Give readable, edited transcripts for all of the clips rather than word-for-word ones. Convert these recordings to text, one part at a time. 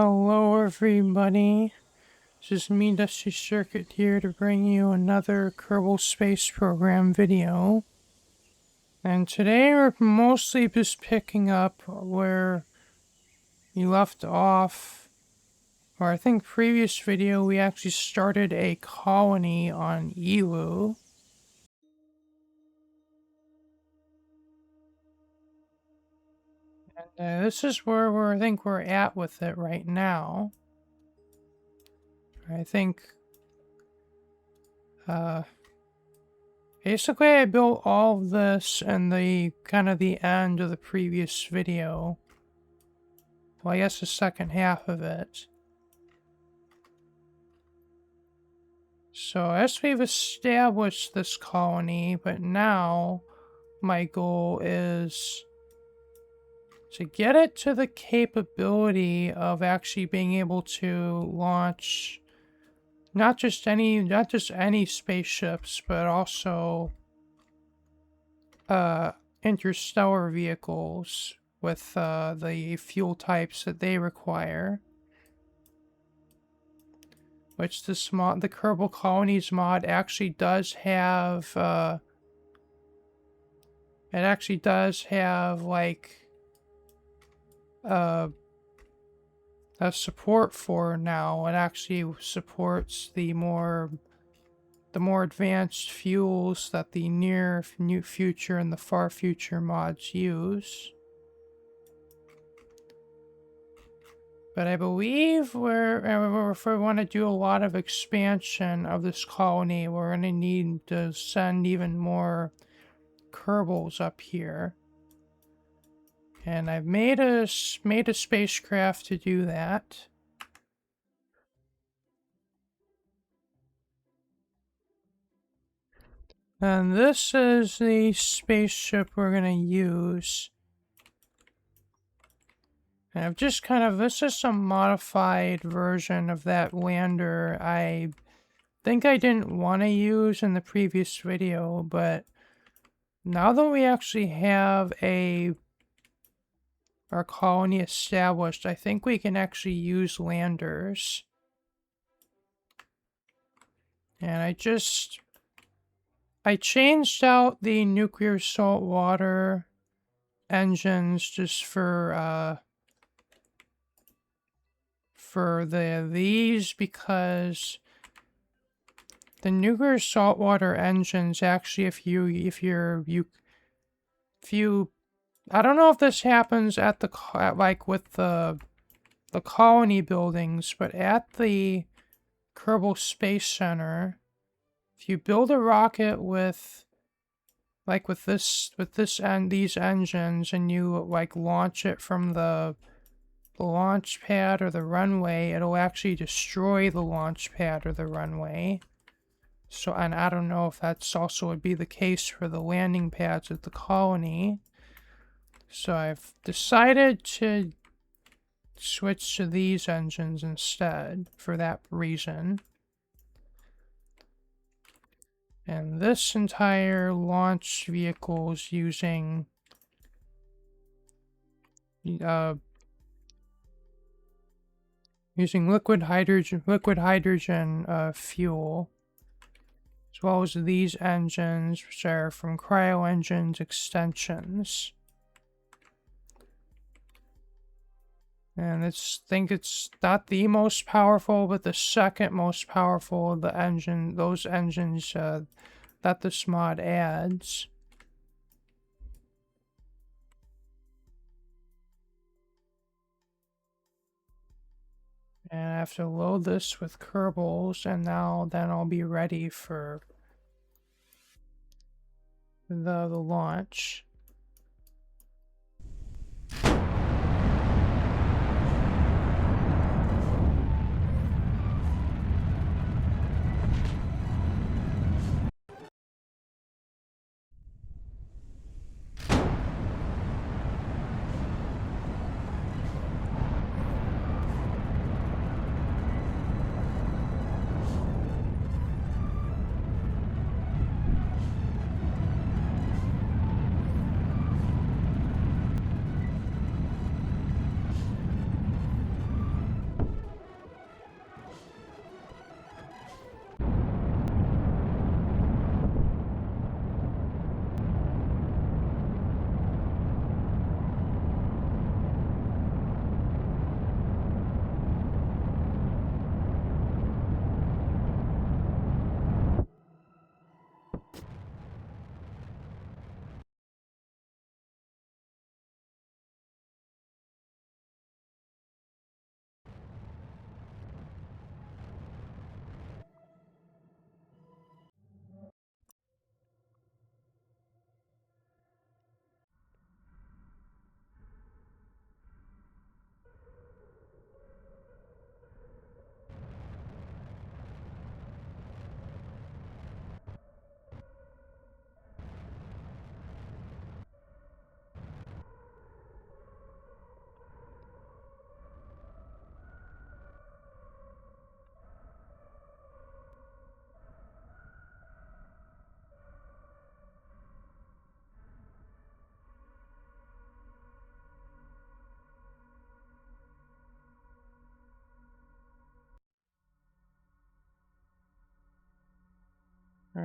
Hello everybody, this is me, Dusty Circuit, here to bring you another Kerbal Space Program video. And today we're mostly just picking up where you left off, or I think previous video we actually started a colony on Elu. And this is where I think we're at with it right now. I think basically I built all of this in the kind of the end of the previous video. Well, I guess the second half of it. So as we've established this colony, but now my goal is to get it to the capability of actually being able to launch not just any spaceships, but also interstellar vehicles with the fuel types that they require. Which this mod, the Kerbal Colonies mod, actually does have. It actually does have like a support for now. It actually supports the more advanced fuels that the near future and the far future mods use. But I believe if we want to do a lot of expansion of this colony, we're going to need to send even more Kerbals up here. And I've made a spacecraft to do that. And this is the spaceship we're going to use. And I've just this is a modified version of that lander I think I didn't want to use in the previous video, but now that we actually have our colony established, I think we can actually use landers. And I changed out the nuclear saltwater engines just for these, because the nuclear saltwater engines actually, if you I don't know if this happens at like with the colony buildings, but at the Kerbal Space Center, if you build a rocket with these engines, and you like launch it from the launch pad or the runway, it'll actually destroy the launch pad or the runway. So, and I don't know if that's also would be the case for the landing pads at the colony. So I've decided to switch to these engines instead for that reason. And this entire launch vehicle is using liquid hydrogen fuel, as well as these engines, which are from Cryo Engines extensions. And I think it's not the most powerful, but the second most powerful of those engines that this mod adds. And I have to load this with Kerbals, and then I'll be ready for the launch.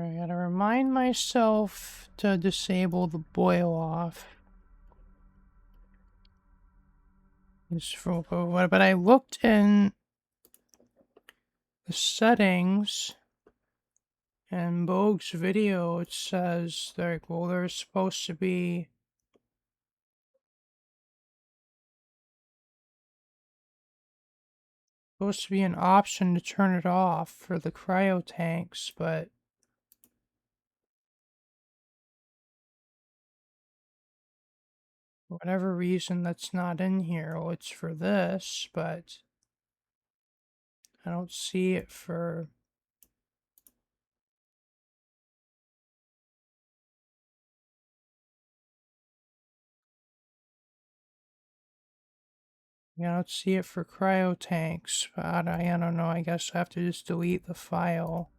I gotta remind myself to disable the boil off. But I looked in the settings and Bogue's video. It says there's supposed to be an option to turn it off for the cryo tanks, but for whatever reason that's not in here. Well, it's for this, but I don't see it for... I don't see it for cryo tanks, but I don't know. I guess I have to just delete the file.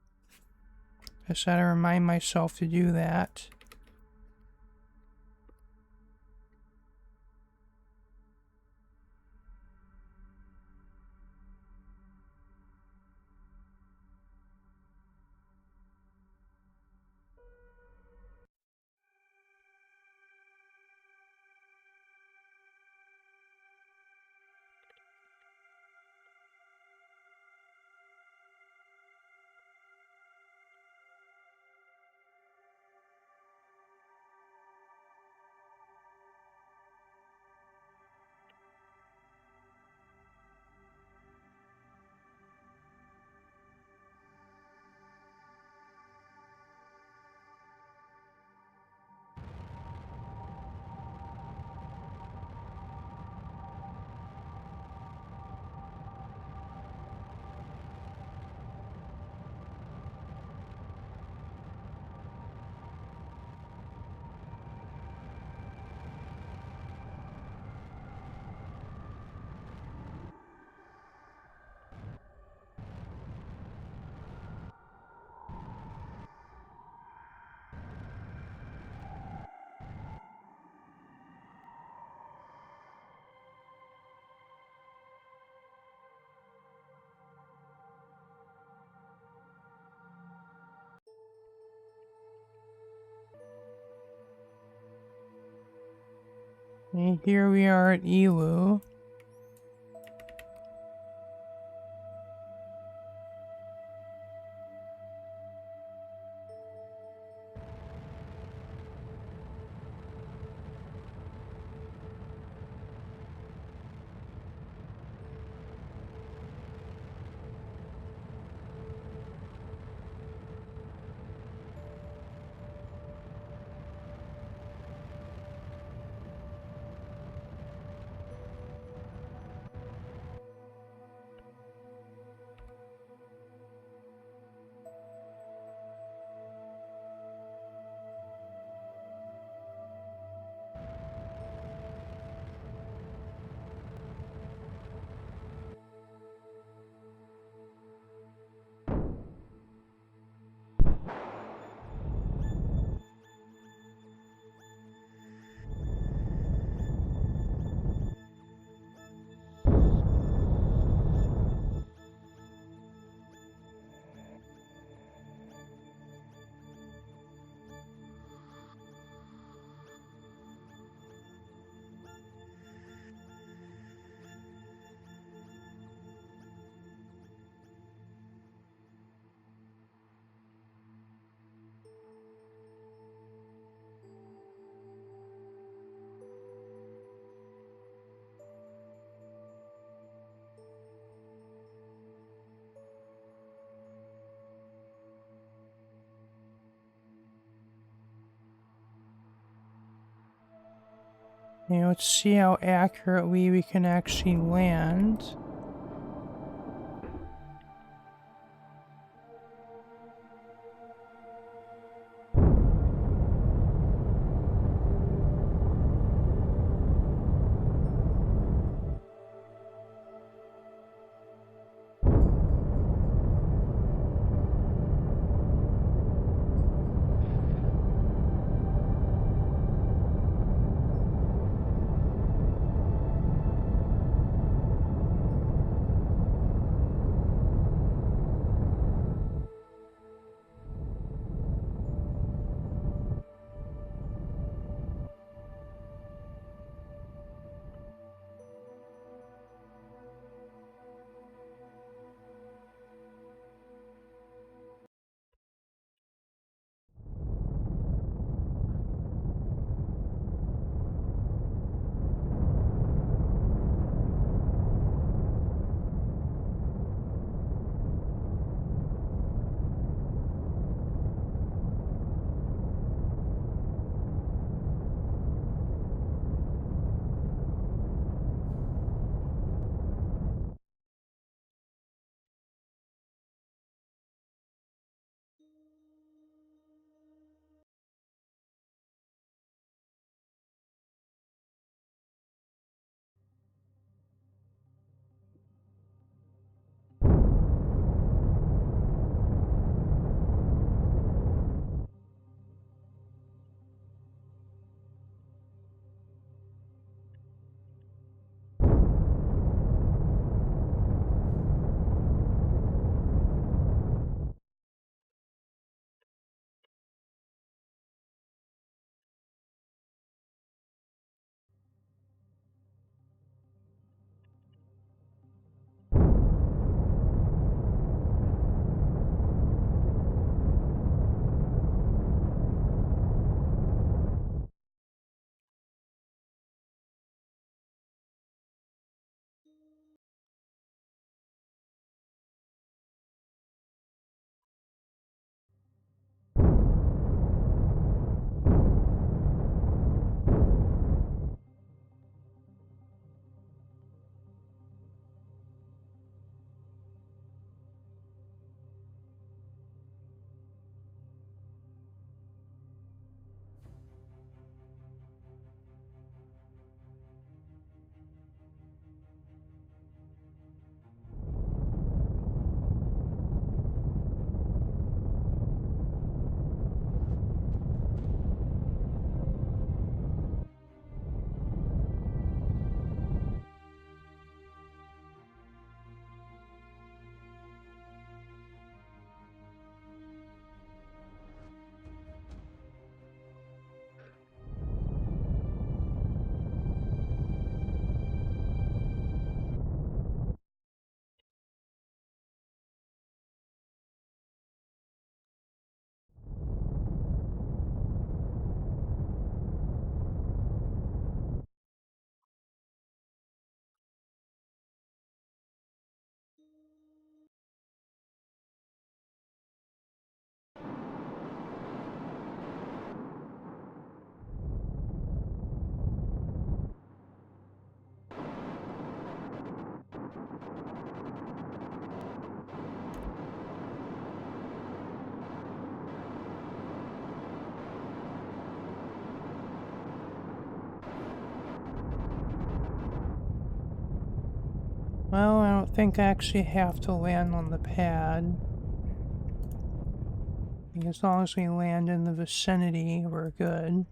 Just gotta remind myself to do that. And here we are at Elu. Now let's see how accurately we can actually land. Well, I don't think I actually have to land on the pad. As long as we land in the vicinity, we're good.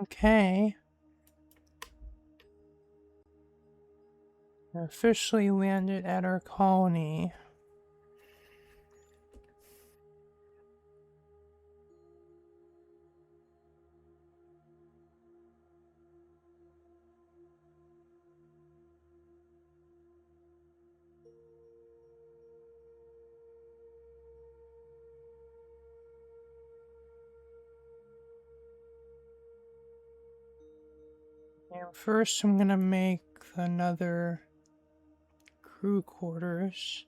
Okay. I officially landed at our colony. And first I'm gonna make another crew quarters.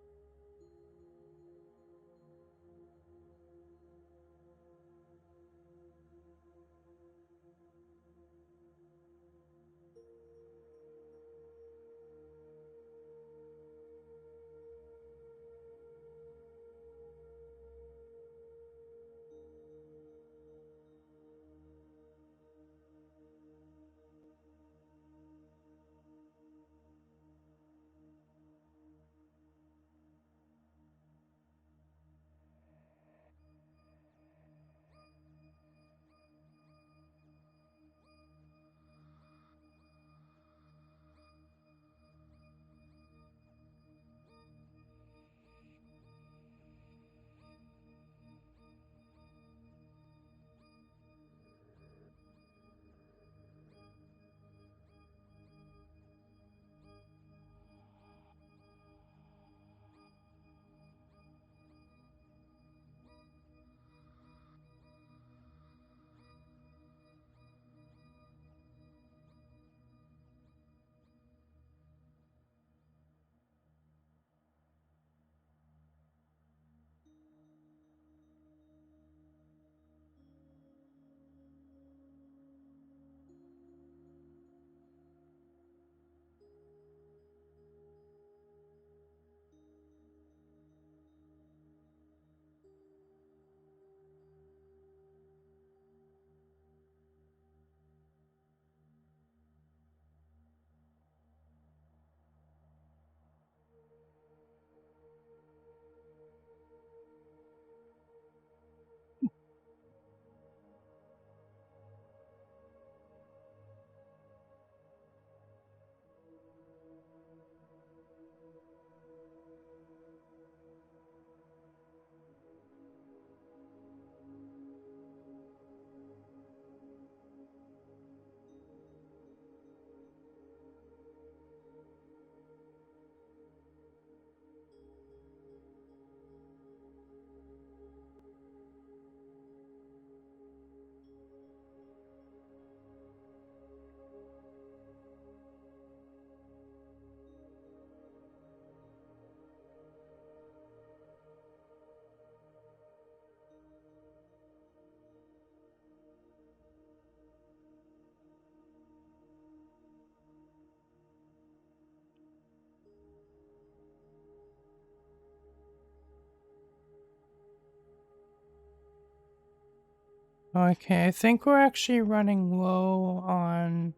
Okay, I think we're actually running low on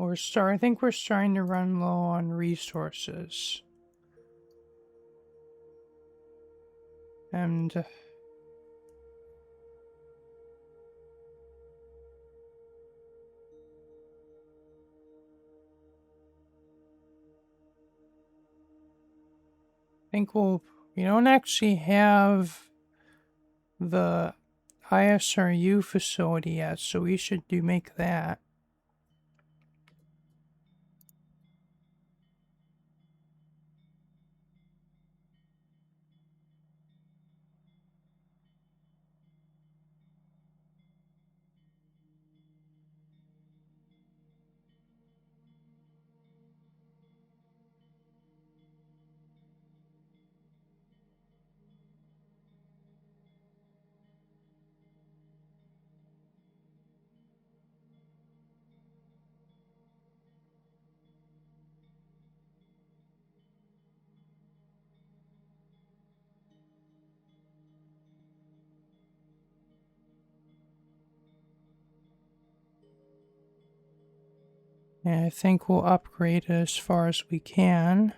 I think we're starting to run low on resources. And I think we don't actually have the ISRU facility yet, so we should make that. And I think we'll upgrade it as far as we can.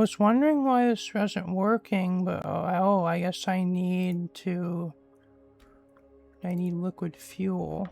was wondering why this wasn't working, but oh, I guess I need liquid fuel.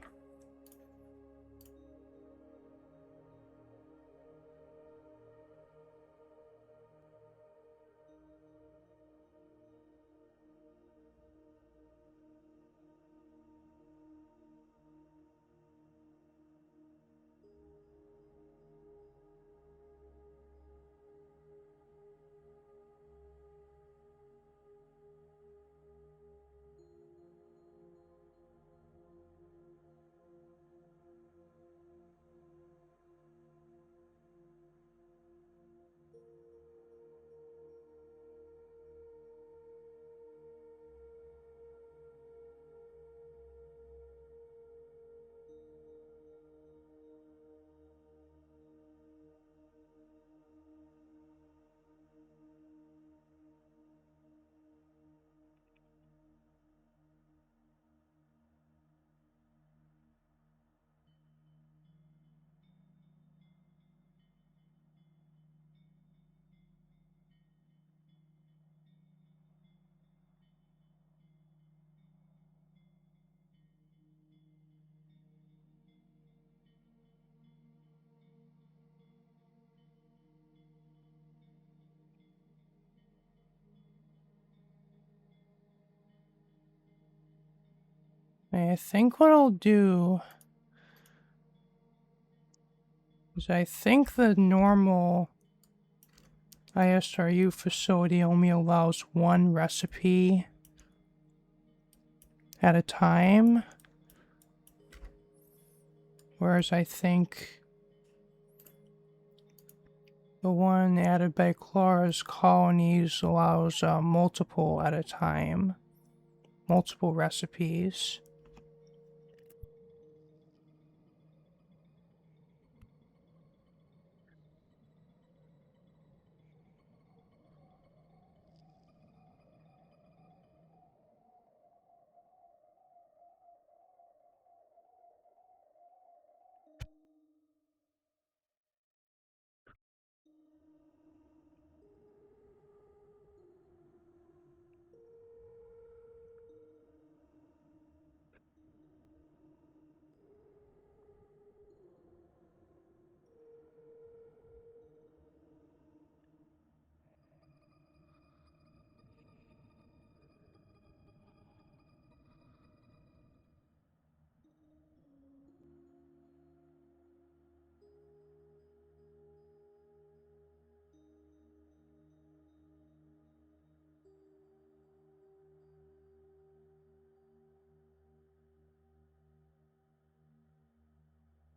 I think what I'll do is I think the normal ISRU facility only allows one recipe at a time, whereas I think the one added by Clara's colonies allows multiple at a time, multiple recipes.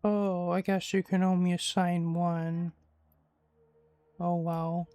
Oh, I guess you can only assign one. Oh, wow.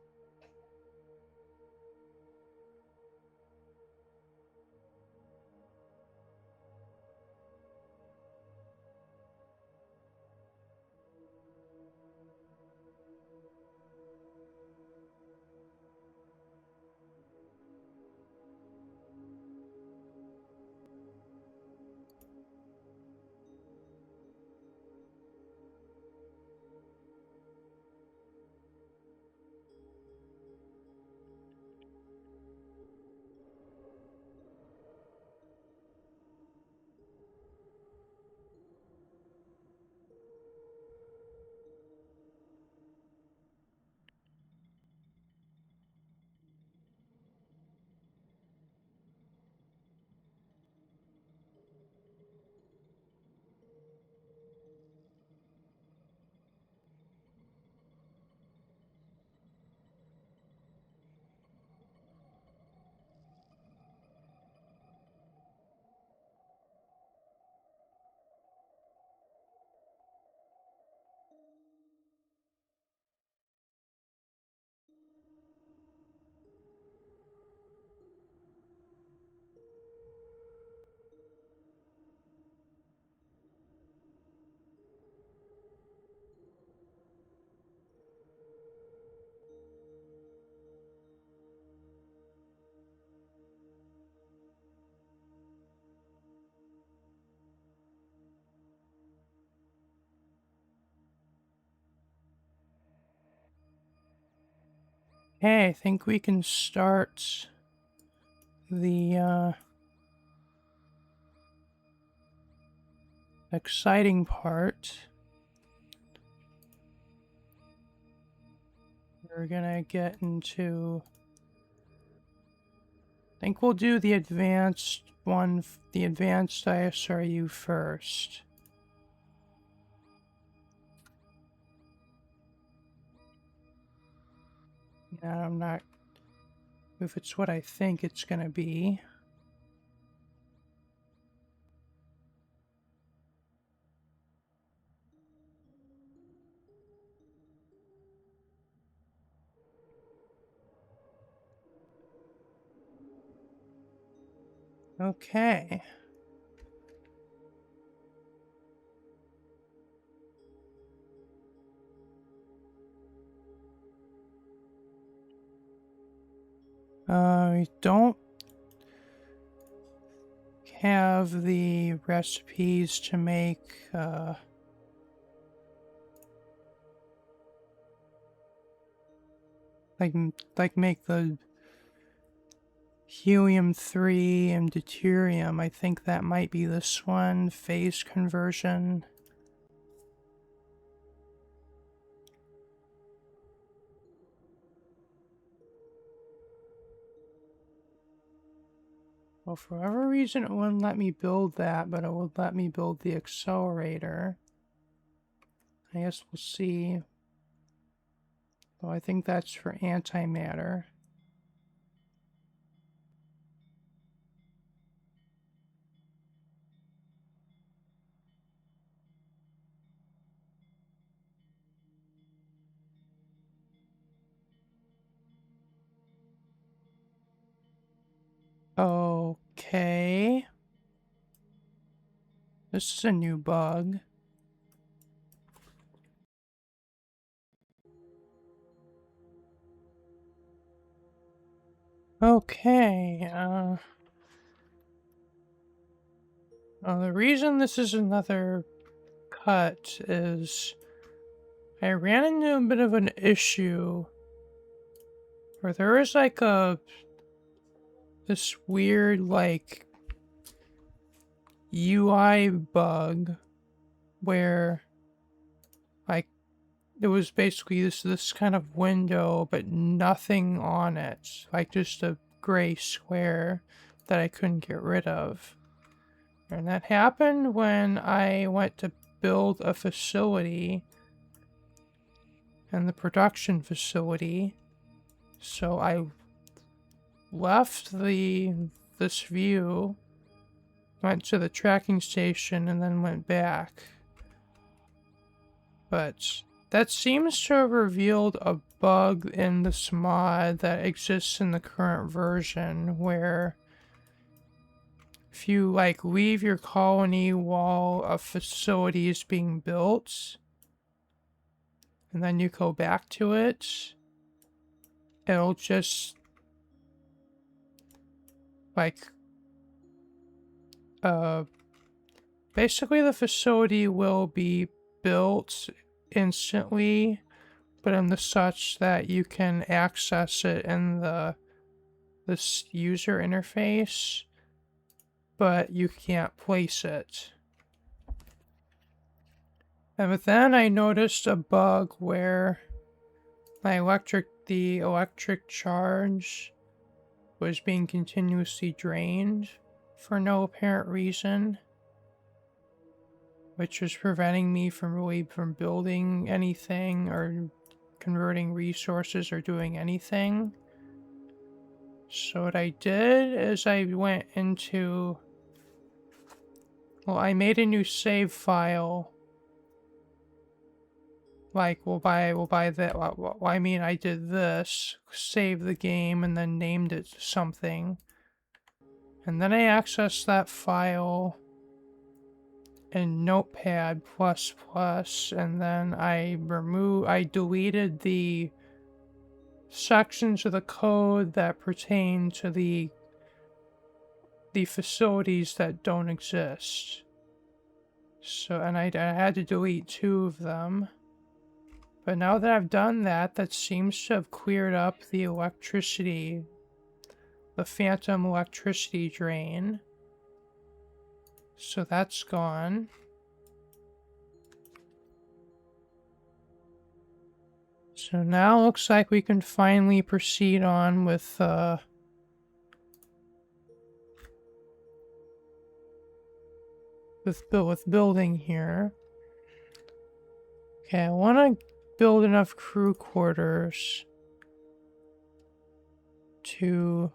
Okay, I think we can start the exciting part. We're gonna get into... I think we'll do the advanced one, the advanced ISRU first. Yeah, I'm not... if it's what I think it's gonna be. Okay. We don't have the recipes to make like make the helium-3 and deuterium. I think that might be this one, phase conversion. Well, for whatever reason, it wouldn't let me build that, but it would let me build the accelerator. I guess we'll see. Though I think that's for antimatter. Okay. This is a new bug. Okay, the reason this is another cut is I ran into a bit of an issue where there is like this weird like UI bug where like it was basically this kind of window but nothing on it, like just a gray square that I couldn't get rid of. And that happened when I went to build a facility and the production facility. So I left this view, went to the tracking station, and then went back. But that seems to have revealed a bug in this mod that exists in the current version, where if you like leave your colony while a facility is being built, and then you go back to it, it'll just like basically the facility will be built instantly, but in the such that you can access it in this user interface, but you can't place it. And then I noticed a bug where the electric charge was being continuously drained for no apparent reason, which was preventing me from building anything or converting resources or doing anything. So what I did is I went into... well, I made a new save file. Like, I mean, I did this, save the game, and then named it something. And then I accessed that file in Notepad++, and then I deleted the sections of the code that pertain to the facilities that don't exist. So, and I had to delete 2 of them. But now that I've done that, that seems to have cleared up the electricity, the phantom electricity drain. So that's gone. So now it looks like we can finally proceed on with building here. Okay, I want to build enough crew quarters to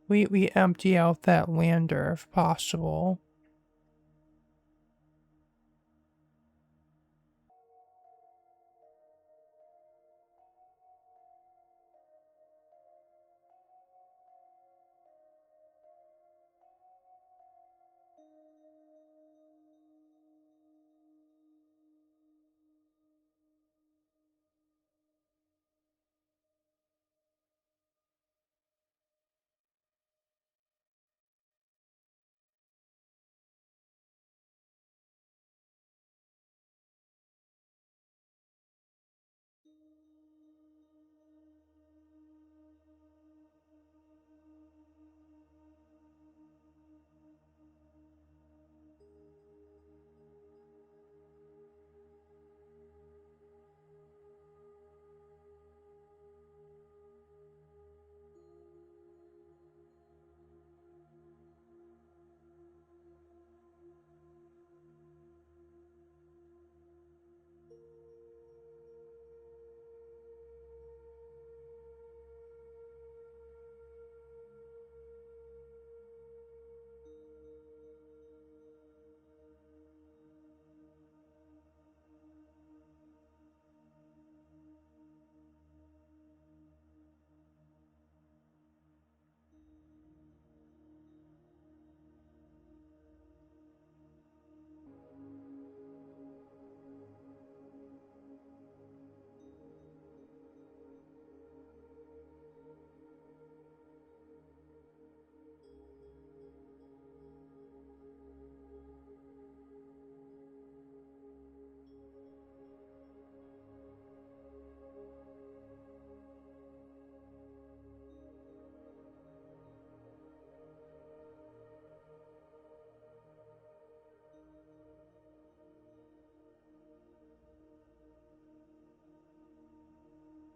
we empty out that lander if possible.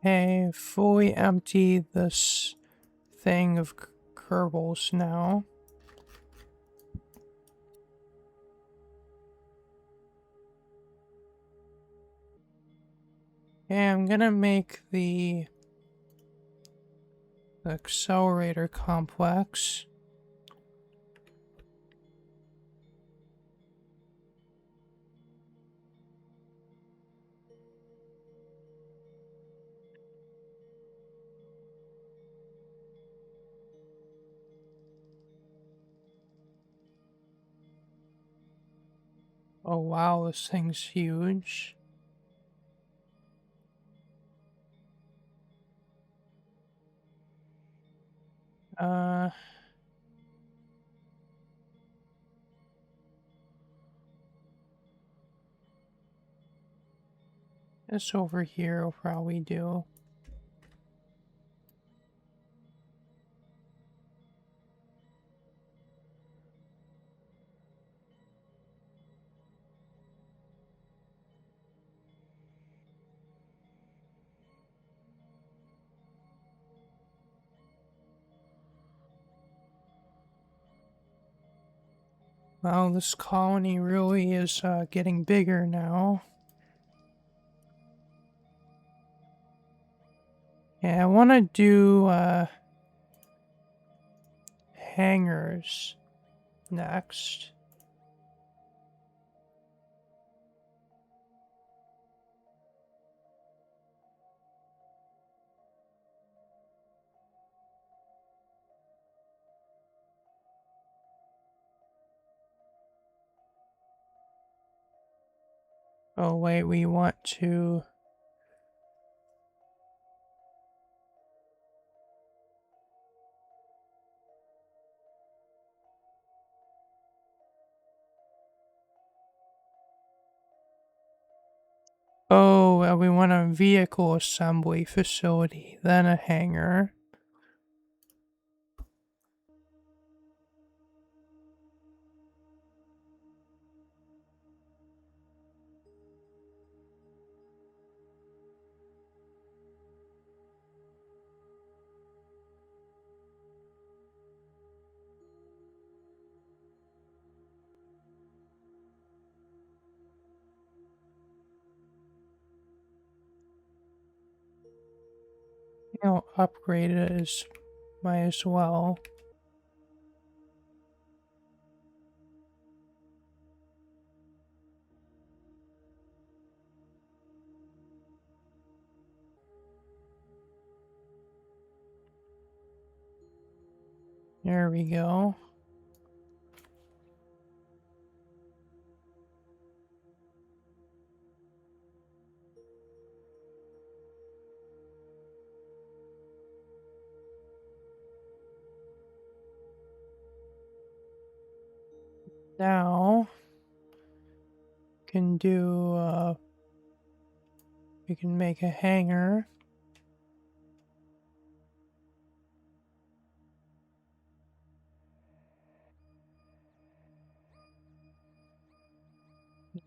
Okay, fully empty this thing of Kerbals now. Okay, I'm gonna make the accelerator complex. Oh wow, this thing's huge. Uh, this over here will probably do. Wow, this colony really is getting bigger now. Yeah, I want to do hangars next. Oh wait, we want to... Oh, we want a vehicle assembly facility, then a hangar. Upgrade it might as well. There we go. Now, can do, we can make a hangar.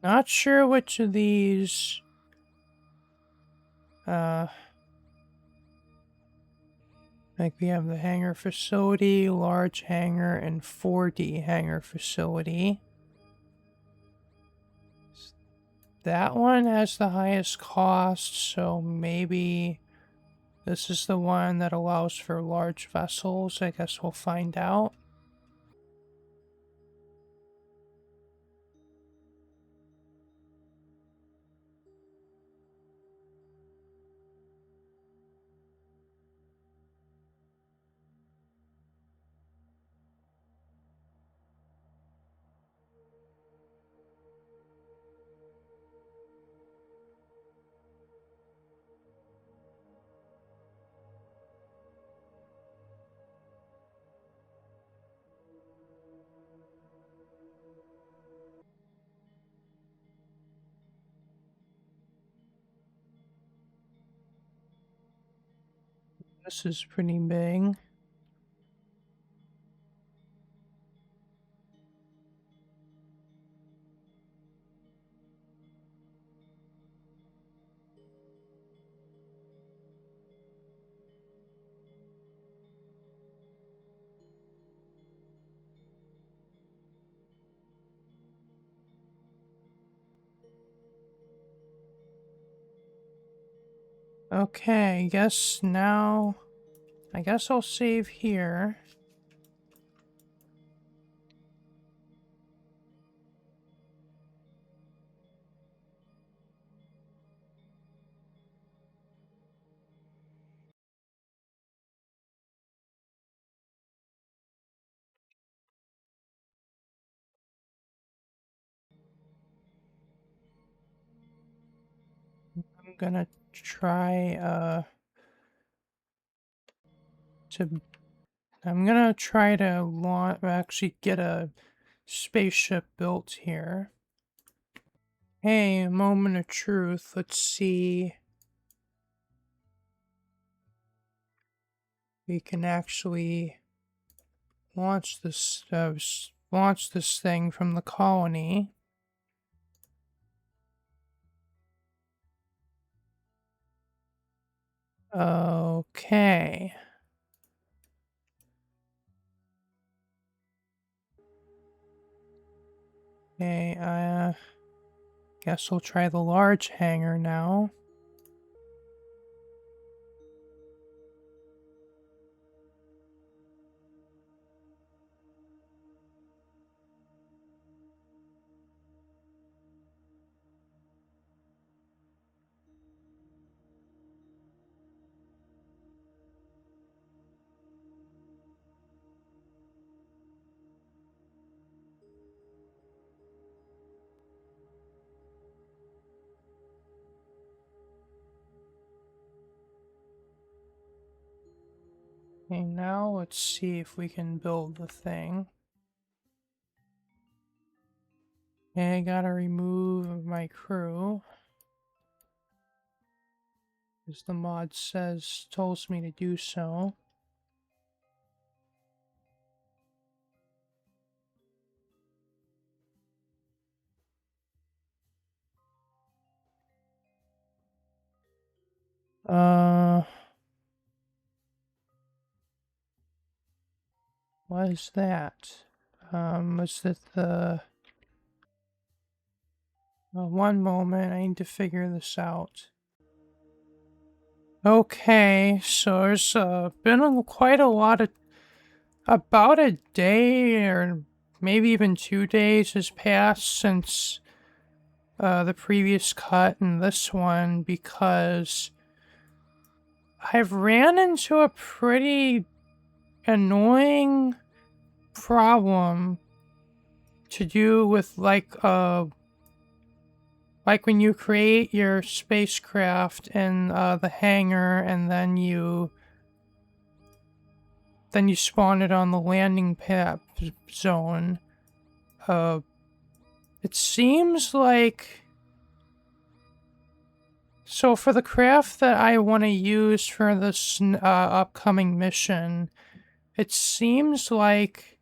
Not sure which of these, like we have the hangar facility, large hangar, and 4D hangar facility. That one has the highest cost, so maybe this is the one that allows for large vessels. I guess we'll find out. This is pretty big. Okay, I guess I'll save here. I'm gonna try, I'm gonna try to actually get a spaceship built here. Hey, moment of truth. Let's see. We can actually launch this thing from the colony. Okay. Okay, guess we'll try the large hangar now. Okay, now let's see if we can build the thing. Okay, I gotta remove my crew. as the mod tells me to do so. What is that? Was it the... one moment, I need to figure this out. Okay, so there's been quite a lot of... About a day or maybe even 2 days has passed since the previous cut and this one, because I've ran into a pretty annoying problem to do with like when you create your spacecraft in the hangar and then you spawn it on the landing pad zone. It seems like... So for the craft that I want to use for this upcoming mission, it seems like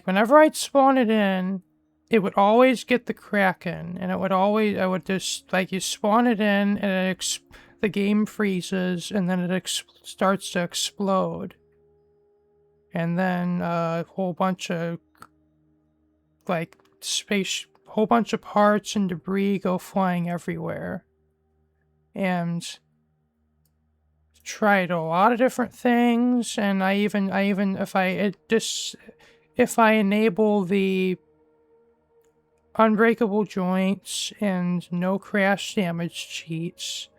whenever I'd spawn it in, it would always get the Kraken, and I would just, like, you spawn it in, and the game freezes, and then it starts to explode. And then a whole bunch of, like, whole bunch of parts and debris go flying everywhere. And tried a lot of different things, and I even if I enable the unbreakable joints and no crash damage cheats,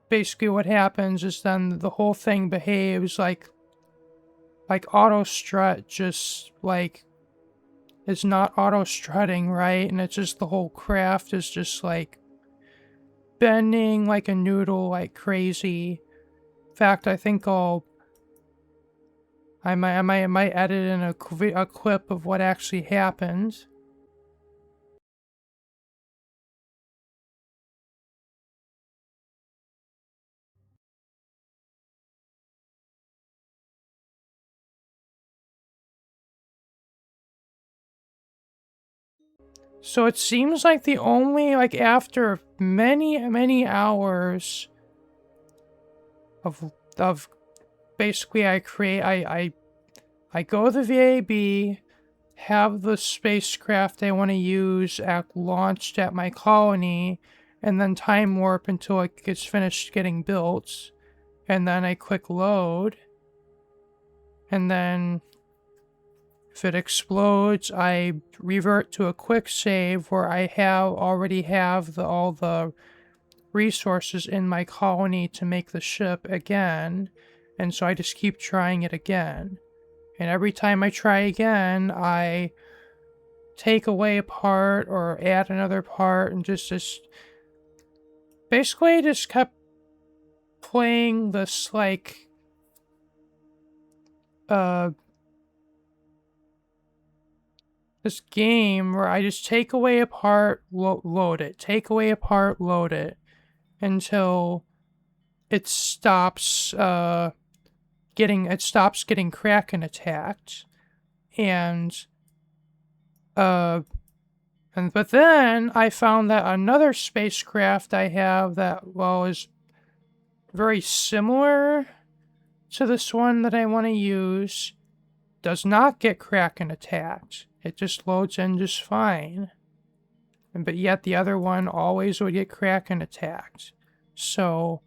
basically what happens is then the whole thing behaves like auto strut, just like it's not auto strutting, right? And it's just the whole craft is just like bending like a noodle like crazy. In fact, I think I might edit in a clip of what actually happened. So it seems like the only, like, after many hours of basically I go to the VAB, have the spacecraft I want to use launched at my colony, and then time warp until it gets finished getting built, and then I click load, and then if it explodes, I revert to a quick save where I already have all the resources in my colony to make the ship again, and so I just keep trying it again. And every time I try again, I take away a part or add another part, and just basically just kept playing this like this game where I just take away a part, load it, take away a part, load it, until it stops getting Kraken attacked. But then I found that another spacecraft I have that, well, is very similar to this one that I want to use does not get Kraken attacked. It just loads in just fine. But yet the other one always would get Kraken attacked. So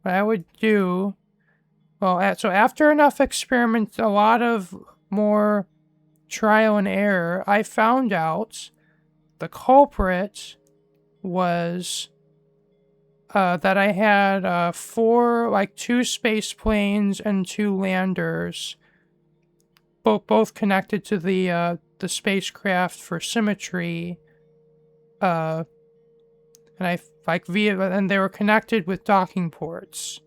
what I would do, well, so after enough experiments, a lot of more trial and error, I found out the culprit was that I had 2 space planes and 2 landers, both connected to the spacecraft for symmetry, and they were connected with docking ports.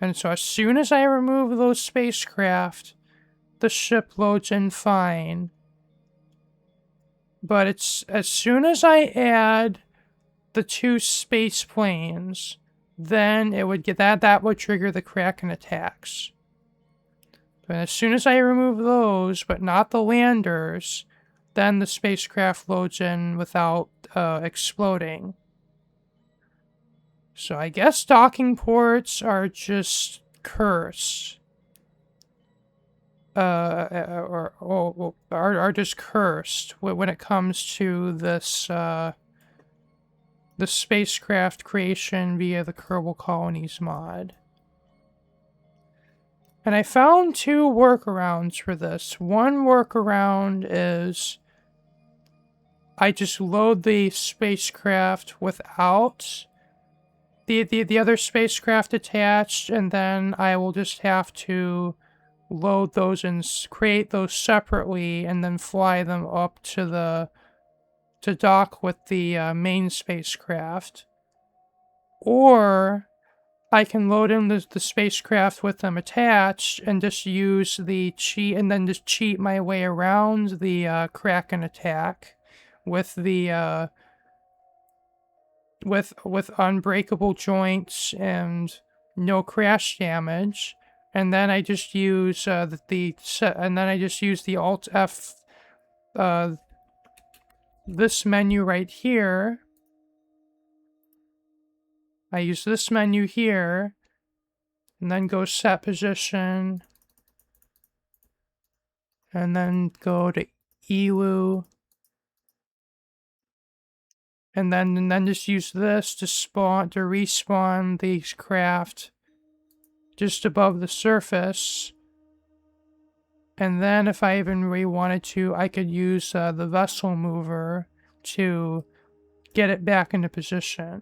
And so as soon as I remove those spacecraft, the ship loads in fine. But it's as soon as I add the 2 space planes, then it would get that would trigger the Kraken attacks. But as soon as I remove those, but not the landers, then the spacecraft loads in without exploding. So I guess docking ports are just cursed. Are just cursed when it comes to this, the spacecraft creation via the Kerbal Colonies mod. And I found 2 workarounds for this. One workaround is I just load the spacecraft without the other spacecraft attached, and then I will just have to load those and create those separately, and then fly them up to dock with the main spacecraft. Or I can load in the spacecraft with them attached and just use the cheat, and then just cheat my way around the Kraken attack with the with unbreakable joints and no crash damage, and then I just use the Alt F this menu right here. I use this menu here, and then go set position, and then go to ELU, and then just use this to respawn these craft just above the surface. And then if I even really wanted to, I could use the vessel mover to get it back into position.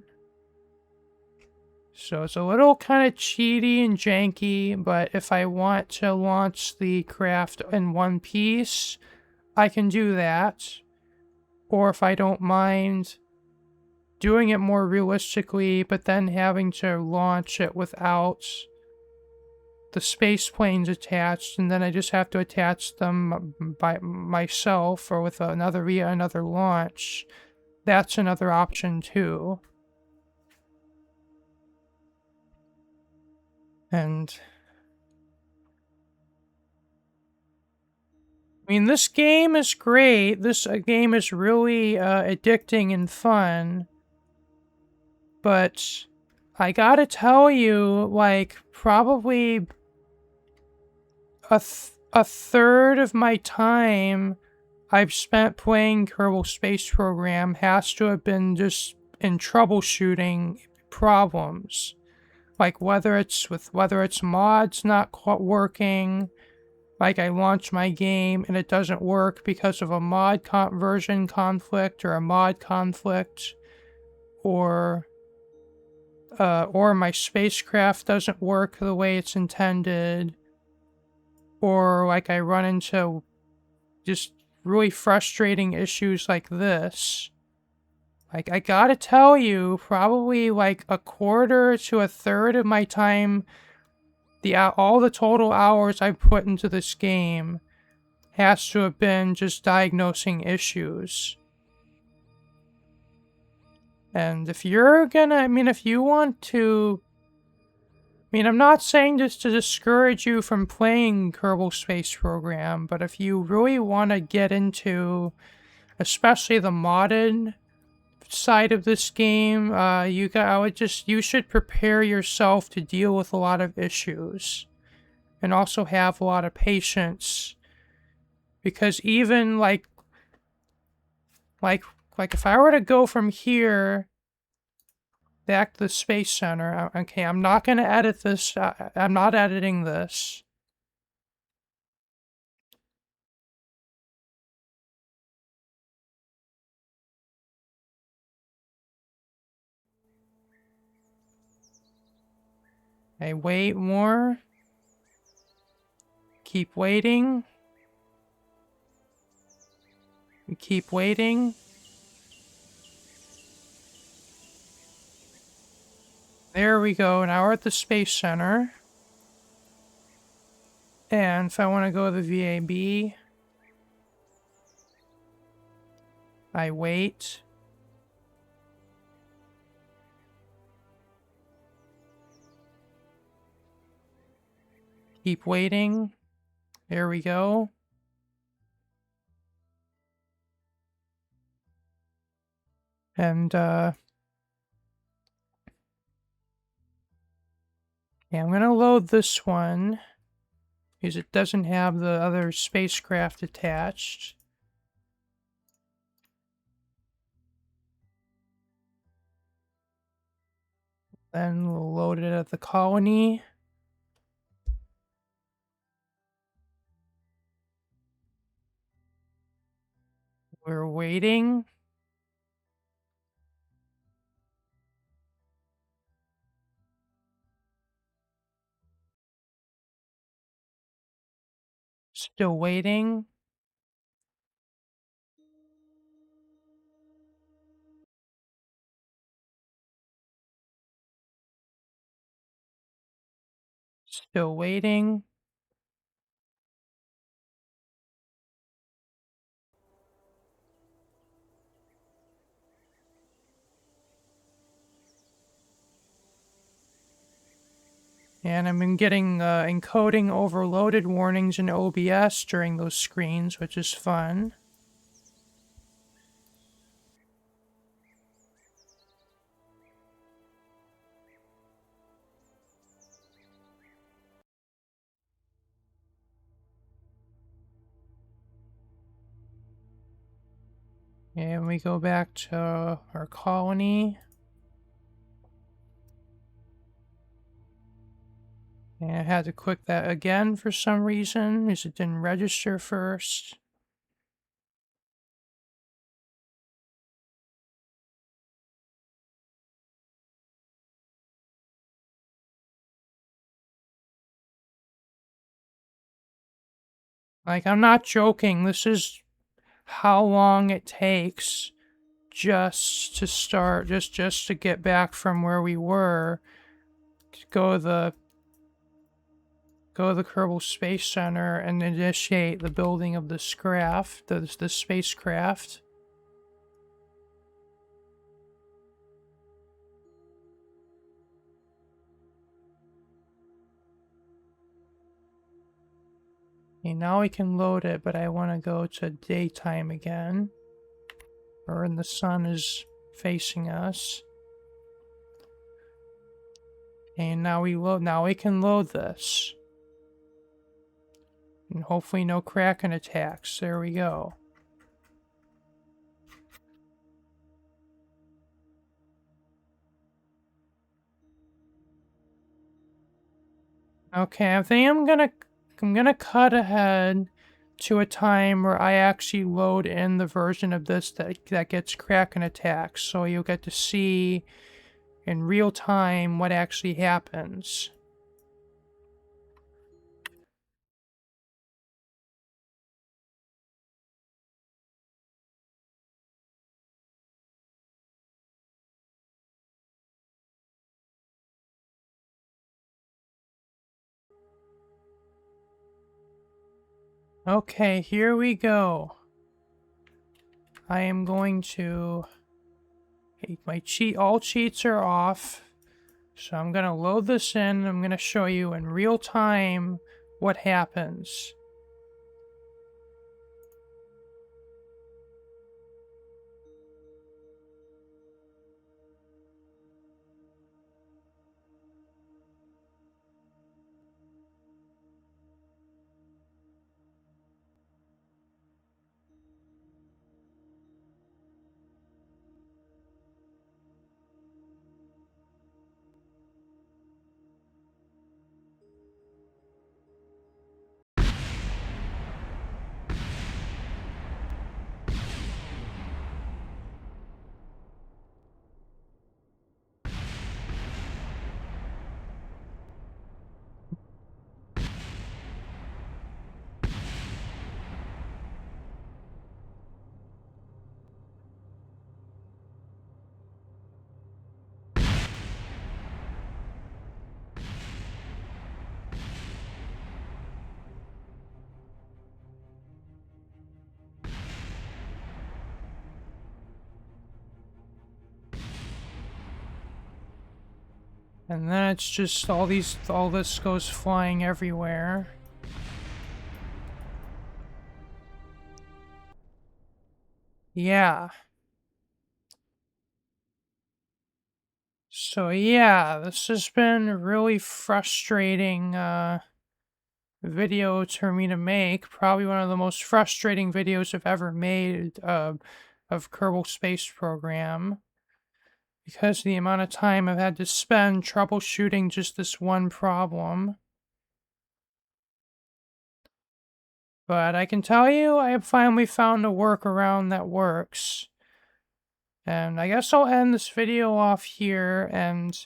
So it's a little kind of cheaty and janky, but if I want to launch the craft in one piece, I can do that. Or if I don't mind doing it more realistically, but then having to launch it without the space planes attached, and then I just have to attach them by myself or with another launch, that's another option too. And I mean, this game is great. This game is really addicting and fun. But I gotta tell you, like, probably a third of my time I've spent playing Kerbal Space Program has to have been just in troubleshooting problems. Like whether it's mods not quite working, like I launch my game and it doesn't work because of a mod version conflict or a mod conflict, or my spacecraft doesn't work the way it's intended, or like I run into just really frustrating issues like this. Like, I gotta tell you, probably like a quarter to a third of my time, all the total hours I've put into this game has to have been just diagnosing issues. And if you're gonna, if you want to, I'm not saying this to discourage you from playing Kerbal Space Program, but if you really want to get into, especially the modded side of this game, you should prepare yourself to deal with a lot of issues, and also have a lot of patience, because even like if I were to go from here back to the Space Center, okay, I'm not going to edit this, I'm not editing this. I wait more. Keep waiting. Keep waiting. There we go. Now we're at the Space Center. And if I want to go to the VAB, I wait. Keep waiting. There we go. And, yeah, I'm gonna load this one, because it doesn't have the other spacecraft attached. Then we'll load it at the colony. We're waiting. Still waiting. Still waiting. And I've been getting encoding overloaded warnings in OBS during those screens, which is fun. And we go back to our colony. And I had to click that again for some reason, because it didn't register first. Like, I'm not joking. This is how long it takes just to start, just to get back from where we were to go to the Kerbal Space Center and initiate the building of the the spacecraft. Okay, now we can load it, but I want to go to daytime again, or when the sun is facing us. And now we can load this. And hopefully no Kraken attacks. There we go. Okay, I think I'm gonna cut ahead to a time where I actually load in the version of this that gets Kraken attacks, so you'll get to see in real time what actually happens. Okay, here we go. I am going to... all cheats are off. So I'm going to load this in. I'm going to show you in real time what happens. And then it's just all this goes flying everywhere. Yeah. So yeah, this has been a really frustrating video for me to make. Probably one of the most frustrating videos I've ever made of Kerbal Space Program. Because of the amount of time I've had to spend troubleshooting just this one problem. But I can tell you, I have finally found a workaround that works. And I guess I'll end this video off here, and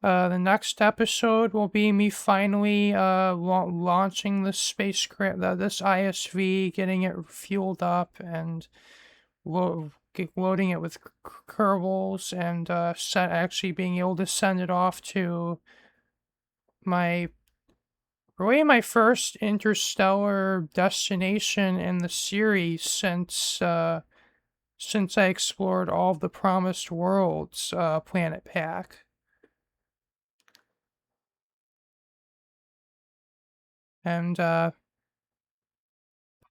the next episode will be me finally launching this spacecraft, this ISV, getting it fueled up, and loading it with Kerbals, and actually being able to send it off to my first interstellar destination in the series since I explored all of the Promised Worlds planet pack. And I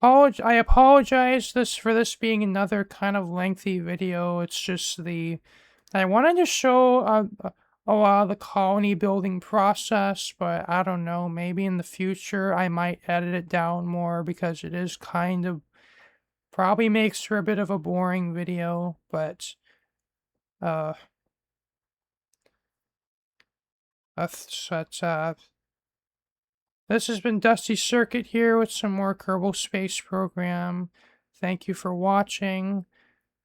apologize for this being another kind of lengthy video. It's just I wanted to show a lot of the colony building process, but I don't know, maybe in the future I might edit it down more because it is kind of probably makes for a bit of a boring video, but this has been Dusty Circuit here with some more Kerbal Space Program. Thank you for watching.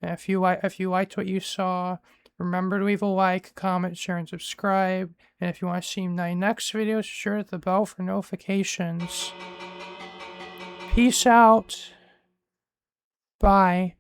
And if you liked what you saw, remember to leave a like, comment, share, and subscribe. And if you want to see my next videos, sure to hit the bell for notifications. Peace out. Bye.